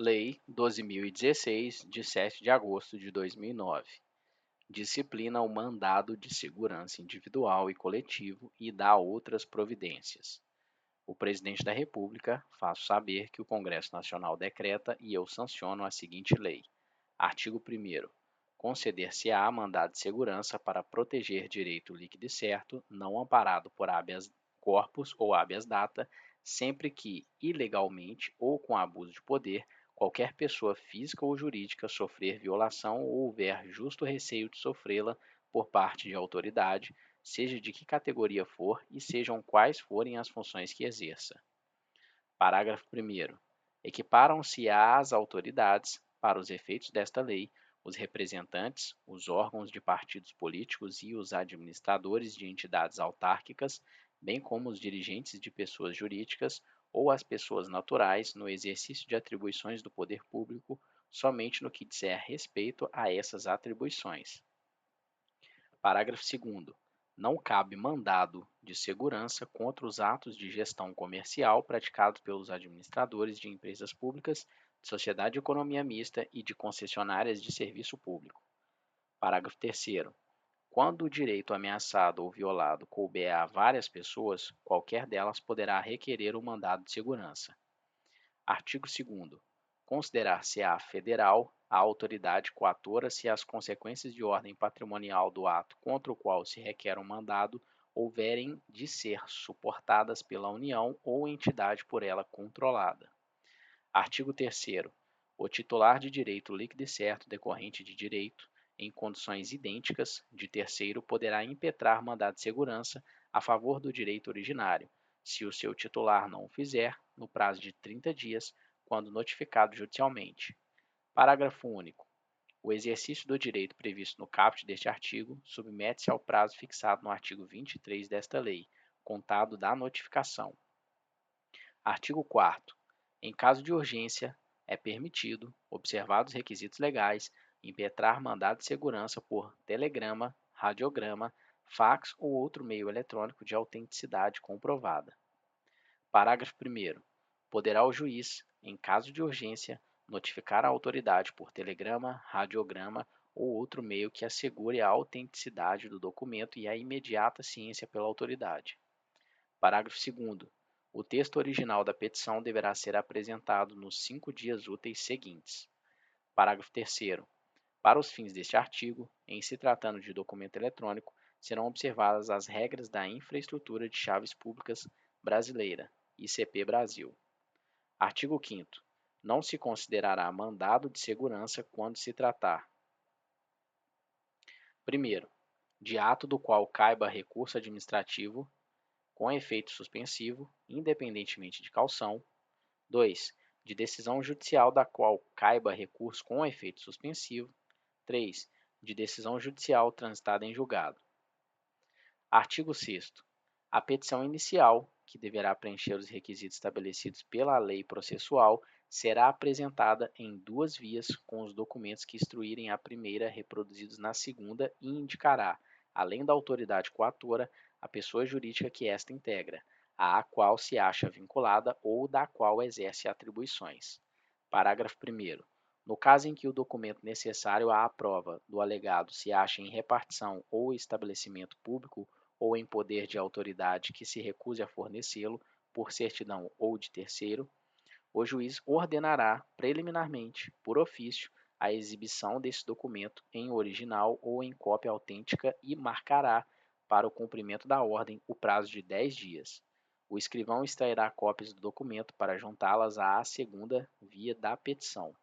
Lei 12.016, de 7 de agosto de 2009, disciplina o mandado de segurança individual e coletivo e dá outras providências. O Presidente da República faz saber que o Congresso Nacional decreta e eu sanciono a seguinte lei. Artigo 1º. Conceder-se-á mandado de segurança para proteger direito líquido e certo, não amparado por habeas corpus ou habeas data, sempre que, ilegalmente ou com abuso de poder, qualquer pessoa física ou jurídica sofrer violação ou houver justo receio de sofrê-la por parte de autoridade, seja de que categoria for e sejam quais forem as funções que exerça. Parágrafo 1º. Equiparam-se às autoridades, para os efeitos desta lei, os representantes, os órgãos de partidos políticos e os administradores de entidades autárquicas, bem como os dirigentes de pessoas jurídicas ou as pessoas naturais no exercício de atribuições do poder público, somente no que disser respeito a essas atribuições. Parágrafo 2º. Não cabe mandado de segurança contra os atos de gestão comercial praticados pelos administradores de empresas públicas, de sociedade de economia mista e de concessionárias de serviço público. Parágrafo 3º. Quando o direito ameaçado ou violado couber a várias pessoas, qualquer delas poderá requerer o mandado de segurança. Artigo 2º. Considerar-se-á federal a autoridade coatora se as consequências de ordem patrimonial do ato contra o qual se requer um mandado houverem de ser suportadas pela União ou entidade por ela controlada. Artigo 3º. O titular de direito líquido e certo decorrente de direito, em condições idênticas, de terceiro poderá impetrar mandado de segurança a favor do direito originário, se o seu titular não o fizer, no prazo de 30 dias, quando notificado judicialmente. Parágrafo único. O exercício do direito previsto no caput deste artigo submete-se ao prazo fixado no artigo 23 desta lei, contado da notificação. Artigo 4º. Em caso de urgência, é permitido, observados os requisitos legais, impetrar mandado de segurança por telegrama, radiograma, fax ou outro meio eletrônico de autenticidade comprovada. Parágrafo 1º. Poderá o juiz, em caso de urgência, notificar a autoridade por telegrama, radiograma ou outro meio que assegure a autenticidade do documento e a imediata ciência pela autoridade. Parágrafo 2º. O texto original da petição deverá ser apresentado nos 5 dias úteis seguintes. Parágrafo 3º. Para os fins deste artigo, em se tratando de documento eletrônico, serão observadas as regras da Infraestrutura de Chaves Públicas Brasileira, ICP Brasil. Artigo 5º. Não se considerará mandado de segurança quando se tratar: primeiro, de ato do qual caiba recurso administrativo com efeito suspensivo, independentemente de caução. 2. De decisão judicial da qual caiba recurso com efeito suspensivo. 3. De decisão judicial transitada em julgado. Artigo 6º. A petição inicial, que deverá preencher os requisitos estabelecidos pela lei processual, será apresentada em 2 vias com os documentos que instruírem a primeira reproduzidos na segunda e indicará, além da autoridade coatora, a pessoa jurídica que esta integra, à qual se acha vinculada ou da qual exerce atribuições. Parágrafo 1º. No caso em que o documento necessário à prova do alegado se ache em repartição ou estabelecimento público ou em poder de autoridade que se recuse a fornecê-lo por certidão ou de terceiro, o juiz ordenará preliminarmente, por ofício, a exibição desse documento em original ou em cópia autêntica e marcará, para o cumprimento da ordem, o prazo de 10 dias. O escrivão extrairá cópias do documento para juntá-las à segunda via da petição.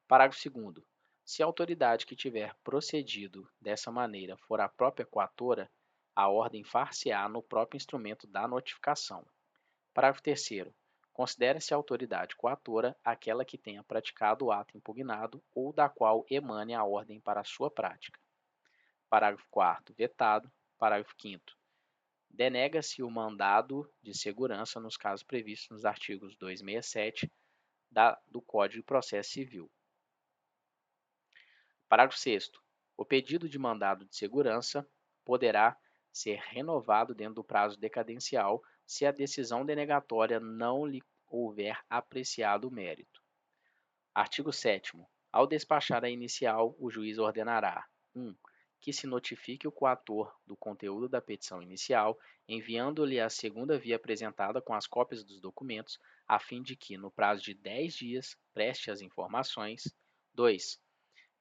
Parágrafo 2º. Se a autoridade que tiver procedido dessa maneira for a própria coatora, a ordem far-se-á no próprio instrumento da notificação. Parágrafo 3º. Considera-se a autoridade coatora aquela que tenha praticado o ato impugnado ou da qual emane a ordem para a sua prática. Parágrafo 4º. Vetado. Parágrafo 5º. Denega-se o mandado de segurança nos casos previstos nos artigos 267 do Código de Processo Civil. Parágrafo 6º. O pedido de mandado de segurança poderá ser renovado dentro do prazo decadencial se a decisão denegatória não lhe houver apreciado o mérito. Artigo 7º. Ao despachar a inicial, o juiz ordenará: 1. Que se notifique o coator do conteúdo da petição inicial, enviando-lhe a segunda via apresentada com as cópias dos documentos, a fim de que, no prazo de 10 dias, preste as informações. 2.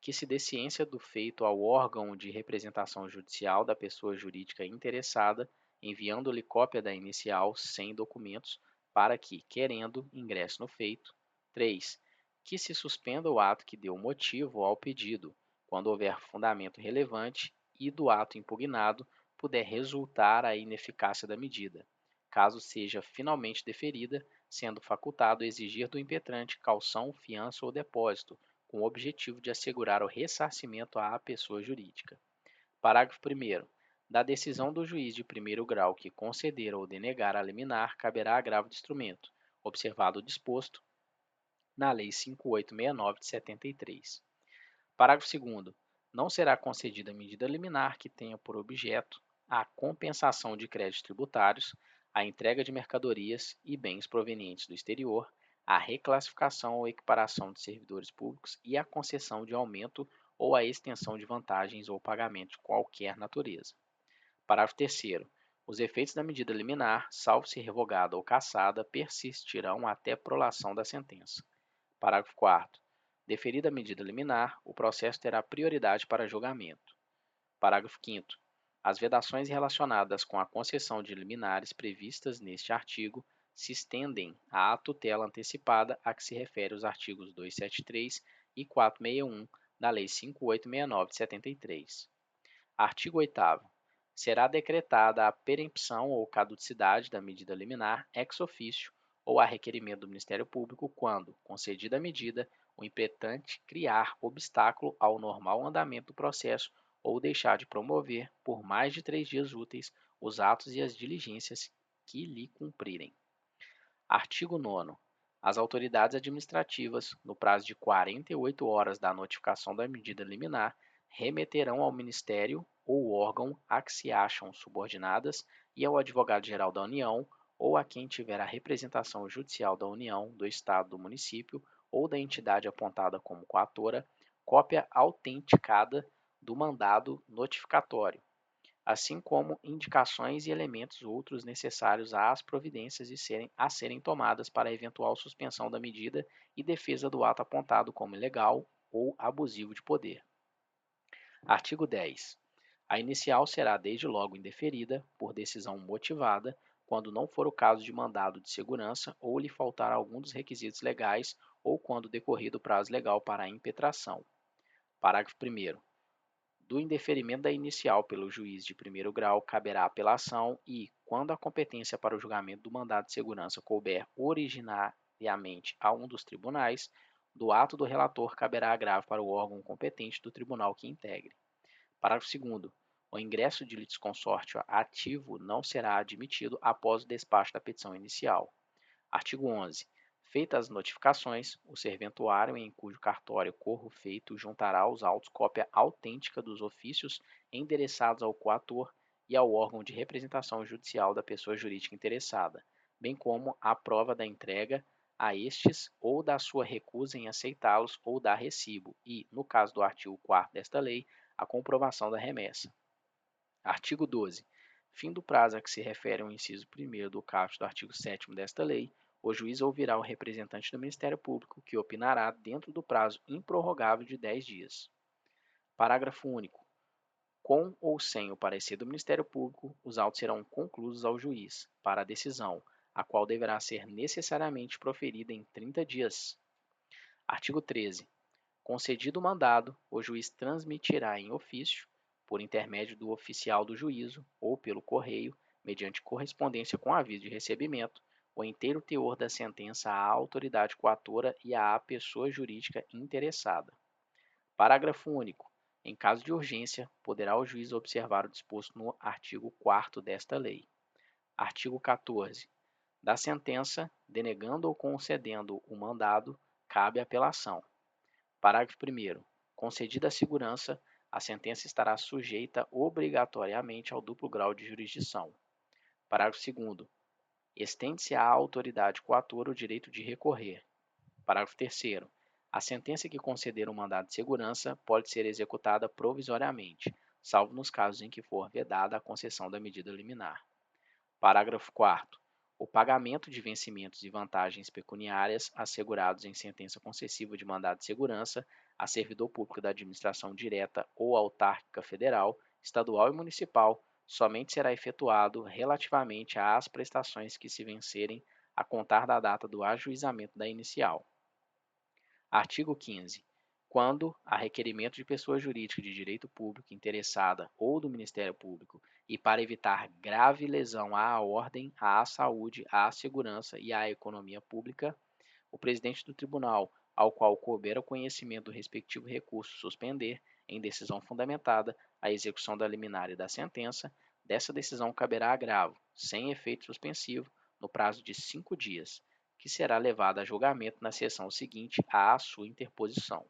Que se dê ciência do feito ao órgão de representação judicial da pessoa jurídica interessada, enviando-lhe cópia da inicial sem documentos, para que, querendo, ingresse no feito. 3. Que se suspenda o ato que deu motivo ao pedido, quando houver fundamento relevante e do ato impugnado puder resultar a ineficácia da medida, caso seja finalmente deferida, sendo facultado exigir do impetrante caução, fiança ou depósito, com o objetivo de assegurar o ressarcimento à pessoa jurídica. Parágrafo 1º. Da decisão do juiz de primeiro grau que conceder ou denegar a liminar, caberá agravo de instrumento, observado o disposto na Lei 5869 de 73. Parágrafo 2º. Não será concedida medida liminar que tenha por objeto a compensação de créditos tributários, a entrega de mercadorias e bens provenientes do exterior, a reclassificação ou equiparação de servidores públicos e a concessão de aumento ou a extensão de vantagens ou pagamento de qualquer natureza. Parágrafo 3º. Os efeitos da medida liminar, salvo se revogada ou cassada, persistirão até prolação da sentença. Parágrafo 4º. Deferida a medida liminar, o processo terá prioridade para julgamento. Parágrafo 5º. As vedações relacionadas com a concessão de liminares previstas neste artigo se estendem à tutela antecipada a que se refere os artigos 273 e 461 da Lei 5869 de 73. Artigo 8º. Será decretada a perempção ou caducidade da medida liminar ex officio ou a requerimento do Ministério Público quando, concedida a medida, o impetrante criar obstáculo ao normal andamento do processo ou deixar de promover, por mais de 3 dias úteis, os atos e as diligências que lhe cumprirem. Artigo 9º. As autoridades administrativas, no prazo de 48 horas da notificação da medida liminar, remeterão ao Ministério ou órgão a que se acham subordinadas e ao Advogado-Geral da União ou a quem tiver a representação judicial da União, do Estado, do município ou da entidade apontada como coatora, cópia autenticada do mandado notificatório, assim como indicações e elementos outros necessários às providências a serem tomadas para a eventual suspensão da medida e defesa do ato apontado como ilegal ou abusivo de poder. Artigo 10. A inicial será desde logo indeferida, por decisão motivada, quando não for o caso de mandado de segurança ou lhe faltar algum dos requisitos legais ou quando decorrido o prazo legal para a impetração. Parágrafo 1º. Do indeferimento da inicial pelo juiz de primeiro grau caberá apelação e, quando a competência para o julgamento do mandado de segurança couber originariamente a um dos tribunais, do ato do relator caberá agravo para o órgão competente do tribunal que integre. Parágrafo 2º. O ingresso de litisconsórcio ativo não será admitido após o despacho da petição inicial. Artigo 11. Feitas as notificações, o serventuário em cujo cartório corra o feito juntará aos autos cópia autêntica dos ofícios endereçados ao coator e ao órgão de representação judicial da pessoa jurídica interessada, bem como a prova da entrega a estes ou da sua recusa em aceitá-los ou dar recibo e, no caso do artigo 4º desta lei, a comprovação da remessa. Artigo 12. Fim do prazo a que se refere o inciso 1º do caput do artigo 7º desta lei, o juiz ouvirá o representante do Ministério Público, que opinará dentro do prazo improrrogável de 10 dias. Parágrafo único. Com ou sem o parecer do Ministério Público, os autos serão concluídos ao juiz, para a decisão, a qual deverá ser necessariamente proferida em 30 dias. Artigo 13. Concedido o mandado, o juiz transmitirá em ofício, por intermédio do oficial do juízo ou pelo correio, mediante correspondência com aviso de recebimento, o inteiro teor da sentença à autoridade coatora e à pessoa jurídica interessada. Parágrafo único. Em caso de urgência, poderá o juiz observar o disposto no artigo 4º desta lei. Artigo 14. Da sentença, denegando ou concedendo o mandado, cabe apelação. Parágrafo 1º. Concedida a segurança, a sentença estará sujeita obrigatoriamente ao duplo grau de jurisdição. Parágrafo 2º. Estende-se à autoridade coatora o direito de recorrer. Parágrafo 3º. A sentença que conceder o mandado de segurança pode ser executada provisoriamente, salvo nos casos em que for vedada a concessão da medida liminar. Parágrafo 4º. O pagamento de vencimentos e vantagens pecuniárias assegurados em sentença concessiva de mandado de segurança a servidor público da administração direta ou autárquica federal, estadual e municipal somente será efetuado relativamente às prestações que se vencerem a contar da data do ajuizamento da inicial. Artigo 15. Quando, a requerimento de pessoa jurídica de direito público interessada ou do Ministério Público, e para evitar grave lesão à ordem, à saúde, à segurança e à economia pública, o presidente do tribunal, ao qual couber o conhecimento do respectivo recurso, suspender, em decisão fundamentada, a execução da liminar e da sentença, dessa decisão caberá agravo, sem efeito suspensivo, no prazo de 5 dias, que será levado a julgamento na sessão seguinte à sua interposição.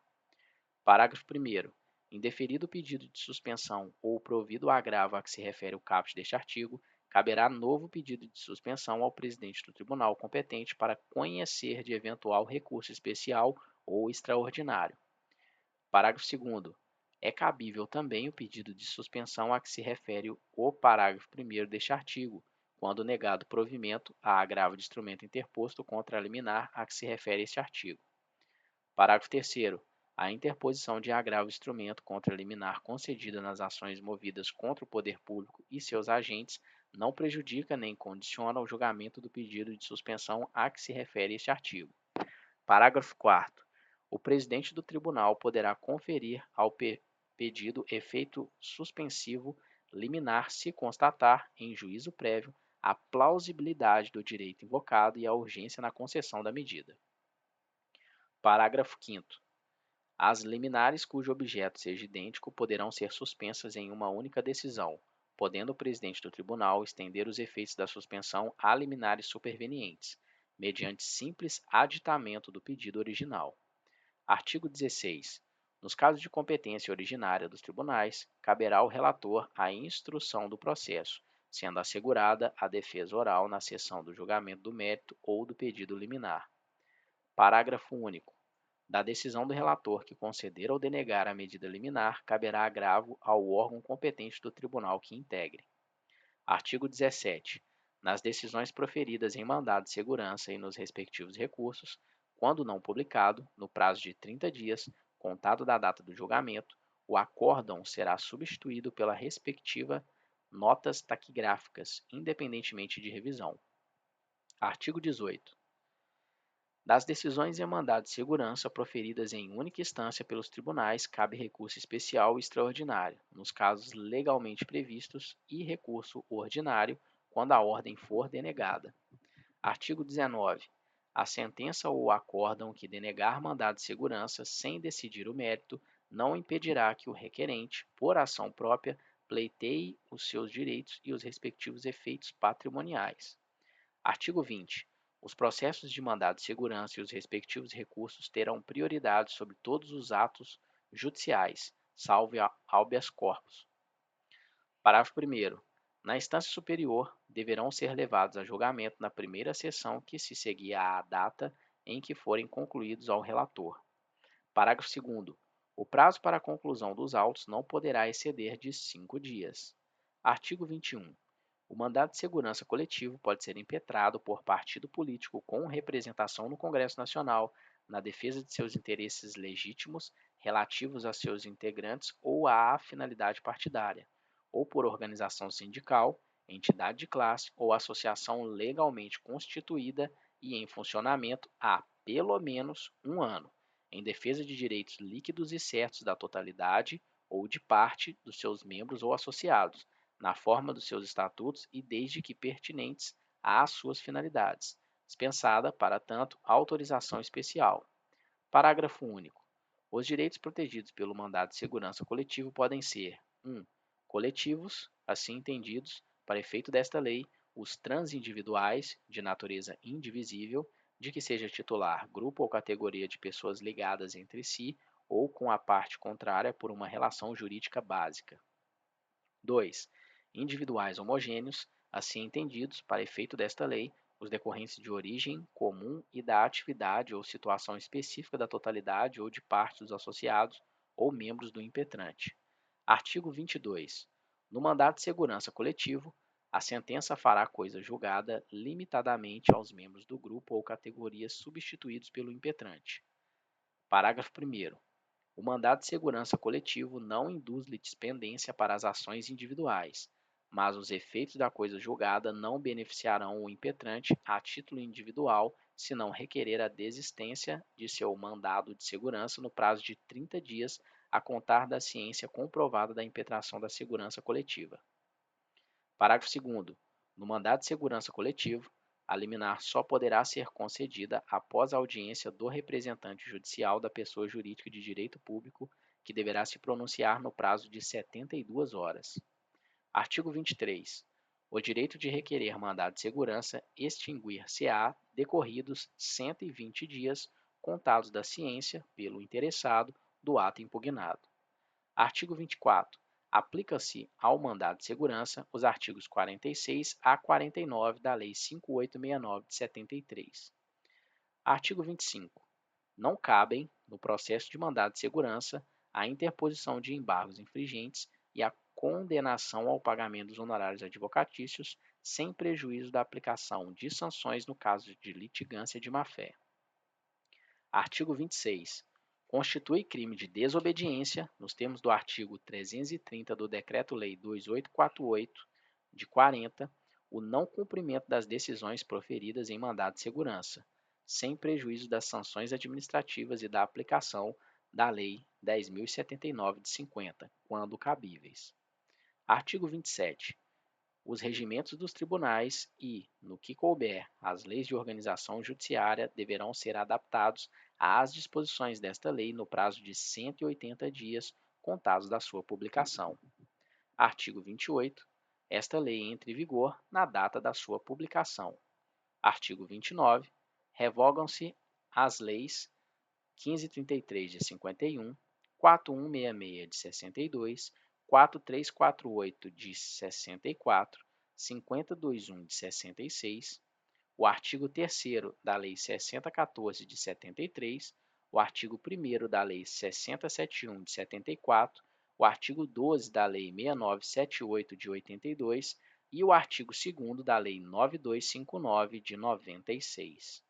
Parágrafo 1º. Indeferido o pedido de suspensão ou provido o agravo a que se refere o caput deste artigo, caberá novo pedido de suspensão ao presidente do tribunal competente para conhecer de eventual recurso especial ou extraordinário. Parágrafo 2º. É cabível também o pedido de suspensão a que se refere o parágrafo 1º deste artigo, quando negado provimento a agravo de instrumento interposto contra a liminar a que se refere este artigo. Parágrafo 3º. A interposição de agravo de instrumento contra a liminar concedida nas ações movidas contra o poder público e seus agentes não prejudica nem condiciona o julgamento do pedido de suspensão a que se refere este artigo. Parágrafo 4º. O presidente do tribunal poderá conferir ao pedido efeito suspensivo liminar se constatar, em juízo prévio, a plausibilidade do direito invocado e a urgência na concessão da medida. Parágrafo 5º. As liminares cujo objeto seja idêntico poderão ser suspensas em uma única decisão, podendo o presidente do tribunal estender os efeitos da suspensão a liminares supervenientes, mediante simples aditamento do pedido original. Artigo 16. Nos casos de competência originária dos tribunais, caberá ao relator a instrução do processo, sendo assegurada a defesa oral na sessão do julgamento do mérito ou do pedido liminar. Parágrafo único. Da decisão do relator que conceder ou denegar a medida liminar, caberá agravo ao órgão competente do tribunal que integre. Artigo 17. Nas decisões proferidas em mandado de segurança e nos respectivos recursos, quando não publicado, no prazo de 30 dias, contado da data do julgamento, o acórdão será substituído pela respectiva notas taquigráficas, independentemente de revisão. Artigo 18. Das decisões em mandado de segurança proferidas em única instância pelos tribunais, cabe recurso especial e extraordinário, nos casos legalmente previstos, e recurso ordinário, quando a ordem for denegada. Artigo 19. A sentença ou acórdão que denegar mandado de segurança sem decidir o mérito não impedirá que o requerente, por ação própria, pleiteie os seus direitos e os respectivos efeitos patrimoniais. Artigo 20. Os processos de mandado de segurança e os respectivos recursos terão prioridade sobre todos os atos judiciais, salvo habeas corpus. Parágrafo 1º. Na instância superior, deverão ser levados a julgamento na primeira sessão que se seguir à data em que forem concluídos ao relator. Parágrafo 2º. O prazo para a conclusão dos autos não poderá exceder de 5 dias. Artigo 21. O mandado de segurança coletivo pode ser impetrado por partido político com representação no Congresso Nacional na defesa de seus interesses legítimos relativos a seus integrantes ou à finalidade partidária, ou por organização sindical, entidade de classe ou associação legalmente constituída e em funcionamento há pelo menos 1 ano, em defesa de direitos líquidos e certos da totalidade ou de parte dos seus membros ou associados, na forma dos seus estatutos e desde que pertinentes às suas finalidades, dispensada, para tanto, autorização especial. Parágrafo único. Os direitos protegidos pelo mandado de segurança coletivo podem ser 1. Coletivos, assim entendidos, para efeito desta lei, os transindividuais, de natureza indivisível, de que seja titular grupo ou categoria de pessoas ligadas entre si ou com a parte contrária por uma relação jurídica básica. 2. Individuais homogêneos, assim entendidos, para efeito desta lei, os decorrentes de origem comum e da atividade ou situação específica da totalidade ou de parte dos associados ou membros do impetrante. Artigo 22. No mandado de segurança coletivo, a sentença fará coisa julgada limitadamente aos membros do grupo ou categorias substituídos pelo impetrante. Parágrafo 1º. O mandado de segurança coletivo não induz litispendência para as ações individuais, mas os efeitos da coisa julgada não beneficiarão o impetrante a título individual se não requerer a desistência de seu mandado de segurança no prazo de 30 dias a contar da ciência comprovada da impetração da segurança coletiva. Parágrafo 2º. No mandado de segurança coletivo, a liminar só poderá ser concedida após a audiência do representante judicial da pessoa jurídica de direito público, que deverá se pronunciar no prazo de 72 horas. Artigo 23. O direito de requerer mandado de segurança extinguir-se-á decorridos 120 dias contados da ciência, pelo interessado, do ato impugnado. Artigo 24. Aplica-se ao mandado de segurança os artigos 46 a 49 da Lei 5869 de 73. Artigo 25. Não cabem, no processo de mandado de segurança, a interposição de embargos infringentes e a condenação ao pagamento dos honorários advocatícios, sem prejuízo da aplicação de sanções no caso de litigância de má-fé. Artigo 26. Constitui crime de desobediência, nos termos do artigo 330 do Decreto-Lei 2848, de 40, o não cumprimento das decisões proferidas em mandado de segurança, sem prejuízo das sanções administrativas e da aplicação da Lei 10.079 de 50, quando cabíveis. Artigo 27. Os regimentos dos tribunais e, no que couber, as leis de organização judiciária deverão ser adaptados às disposições desta lei no prazo de 180 dias, contados da sua publicação. Artigo 28. Esta lei entra em vigor na data da sua publicação. Artigo 29. Revogam-se as leis 1533 de 51, 4166 de 62, 4348 de 64, 5021 de 66, o artigo 3º da Lei 6014 de 73, o artigo 1º da Lei 6071 de 74, o artigo 12 da Lei 6978 de 82 e o artigo 2º da Lei 9259 de 96.